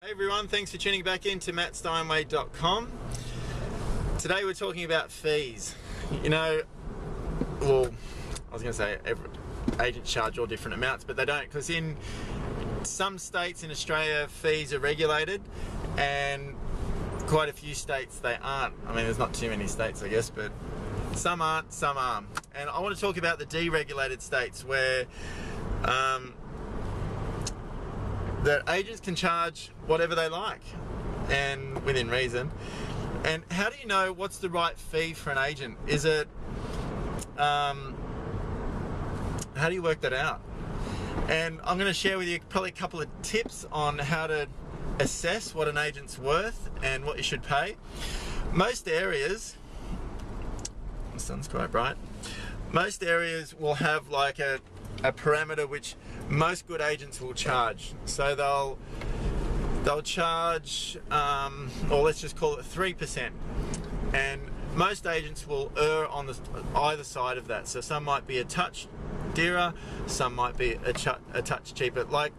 Hey everyone, thanks for tuning back in to mattsteinway.com. Today we're talking about fees. You know, well, I was going to say every agents charge all different amounts, but they don't, because in some states in Australia fees are regulated and quite a few states they aren't. I mean, there's not too many states, I guess, but some aren't, some are. And I want to talk about the deregulated states where that agents can charge whatever they like and within reason. And how do you know what's the right fee for an agent? Is it how do you work that out? And I'm going to share with you probably a couple of tips on how to assess what an agent's worth and what you should pay. Most areas, the sun's quite bright, most areas will have like a parameter which most good agents will charge. So they'll charge, or let's just call it 3%. And most agents will err on either side of that. So some might be a touch dearer, some might be a touch cheaper. Like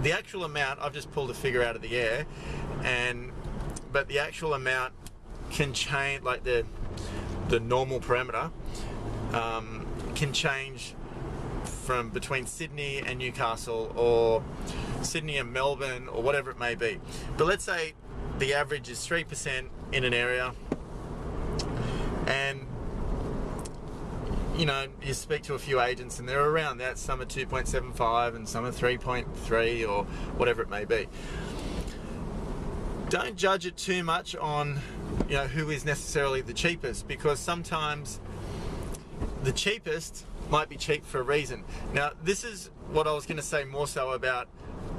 the actual amount, I've just pulled a figure out of the air, but the actual amount can change, like the normal parameter can change from between Sydney and Newcastle, or Sydney and Melbourne, or whatever it may be. But let's say the average is 3% in an area, and you know, you speak to a few agents and they're around that. Some are 2.75 and some are 3.3 or whatever it may be. Don't judge it too much on, you know, who is necessarily the cheapest, because sometimes the cheapest might be cheap for a reason. Now, this is what I was going to say more so about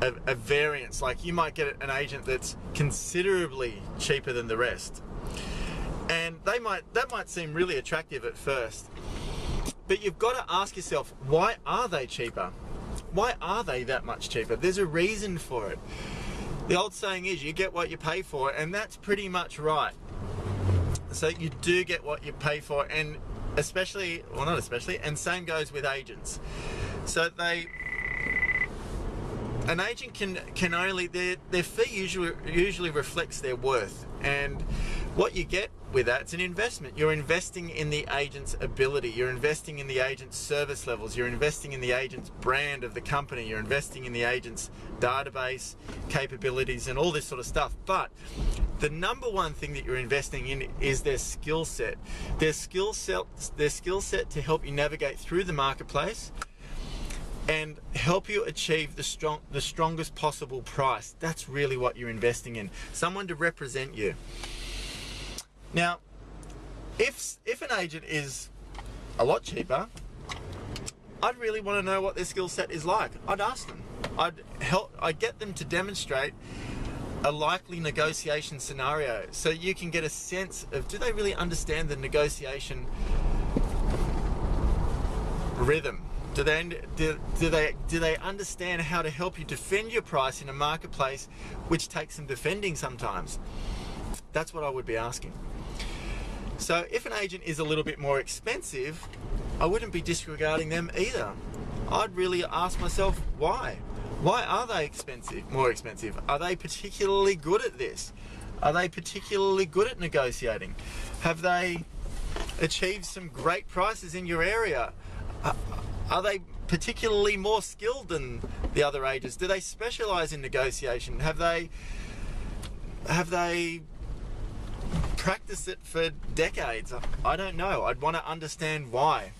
a variance. Like you might get an agent that's considerably cheaper than the rest, and that might seem really attractive at first, but you've got to ask yourself, why are they cheaper? Why are they that much cheaper? There's a reason for it. The old saying is, you get what you pay for, and that's pretty much right. So you do get what you pay for, and especially, well, not especially, and same goes with agents. So an agent can only, their fee usually reflects their worth, and what you get with that, it's an investment. You're investing in the agent's ability, you're investing in the agent's service levels, you're investing in the agent's brand of the company, you're investing in the agent's database capabilities and all this sort of stuff. But the number one thing that you're investing in is their skill set. Their skill set to help you navigate through the marketplace and help you achieve the strongest possible price. That's really what you're investing in. Someone to represent you. Now, if an agent is a lot cheaper, I'd really want to know what their skill set is like. I'd ask them. I'd get them to demonstrate a likely negotiation scenario, so you can get a sense of, do they really understand the negotiation rhythm? Do they understand how to help you defend your price in a marketplace which takes some defending sometimes? That's what I would be asking. So if an agent is a little bit more expensive, I wouldn't be disregarding them either. I'd really ask myself, why? Why are they more expensive? Are they particularly good at this? Are they particularly good at negotiating? Have they achieved some great prices in your area? Are they particularly more skilled than the other agents? Do they specialize in negotiation? Have they practiced it for decades? I don't know. I'd want to understand why.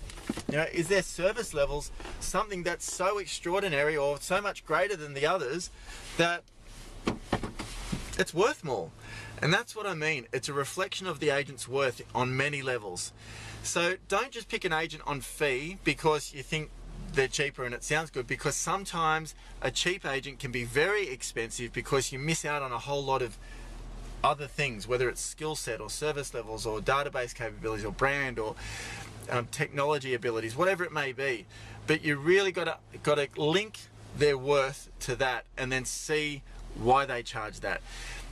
You know, is their service levels something that's so extraordinary or so much greater than the others that it's worth more? And that's what I mean. It's a reflection of the agent's worth on many levels. So don't just pick an agent on fee because you think they're cheaper and it sounds good, because sometimes a cheap agent can be very expensive because you miss out on a whole lot of other things, whether it's skill set or service levels or database capabilities or brand or technology abilities, whatever it may be. But you really got to link their worth to that and then see why they charge that.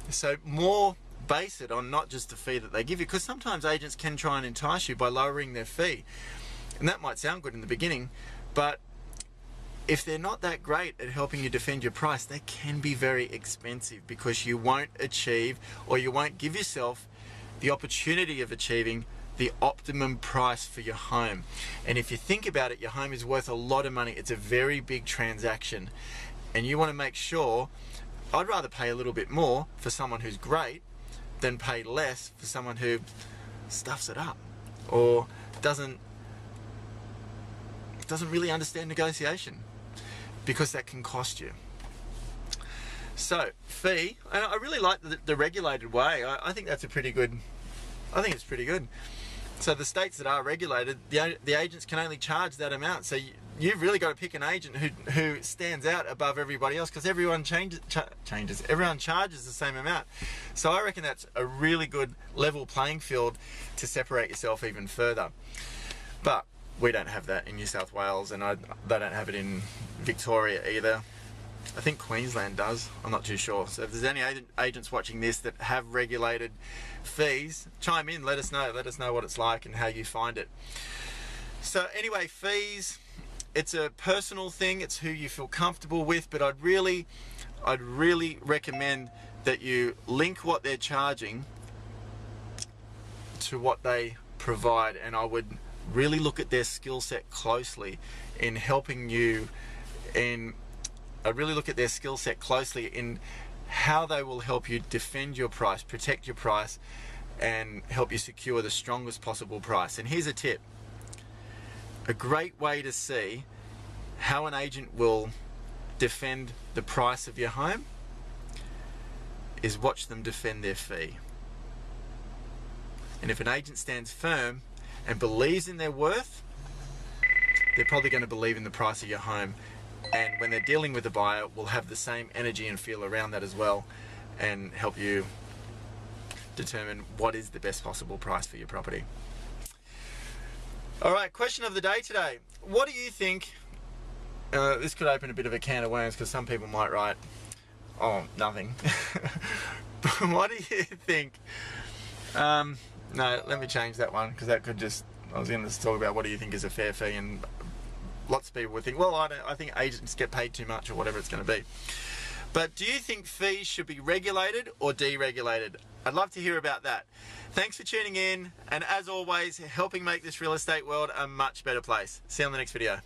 So more base it on not just the fee that they give you, because sometimes agents can try and entice you by lowering their fee, and that might sound good in the beginning, but if they're not that great at helping you defend your price, they can be very expensive because you won't achieve, or you won't give yourself the opportunity of achieving the optimum price for your home. And if you think about it, your home is worth a lot of money. It's a very big transaction, and you want to make sure, I'd rather pay a little bit more for someone who's great than pay less for someone who stuffs it up or doesn't really understand negotiation, because that can cost you. So fee, and I really like the regulated way. I think that's a pretty good, I think it's pretty good. So the states that are regulated, the agents can only charge that amount. So you've really got to pick an agent who stands out above everybody else, because everyone everyone charges the same amount. So I reckon that's a really good level playing field to separate yourself even further. But we don't have that in New South Wales, and they don't have it in Victoria either. I think Queensland does, I'm not too sure. So if there's any agents watching this that have regulated fees, chime in, let us know what it's like and how you find it. So anyway, fees, it's a personal thing, it's who you feel comfortable with, but I'd really recommend that you link what they're charging to what they provide, and I would really look at their skill set closely in helping you, I'd really look at their skill set closely in how they will help you defend your price, protect your price, and help you secure the strongest possible price. And here's a tip. A great way to see how an agent will defend the price of your home is watch them defend their fee. And if an agent stands firm and believes in their worth, they're probably going to believe in the price of your home. And when they're dealing with a buyer, will have the same energy and feel around that as well, and help you determine what is the best possible price for your property. All right, question of the day today. What do you think, this could open a bit of a can of worms, because some people might write, oh, nothing. What do you think, no, let me change that one, because that could just, I was going to talk about what do you think is a fair fee, and lots of people would think, well, I think agents get paid too much, or whatever it's going to be. But do you think fees should be regulated or deregulated? I'd love to hear about that. Thanks for tuning in, and as always, helping make this real estate world a much better place. See you on the next video.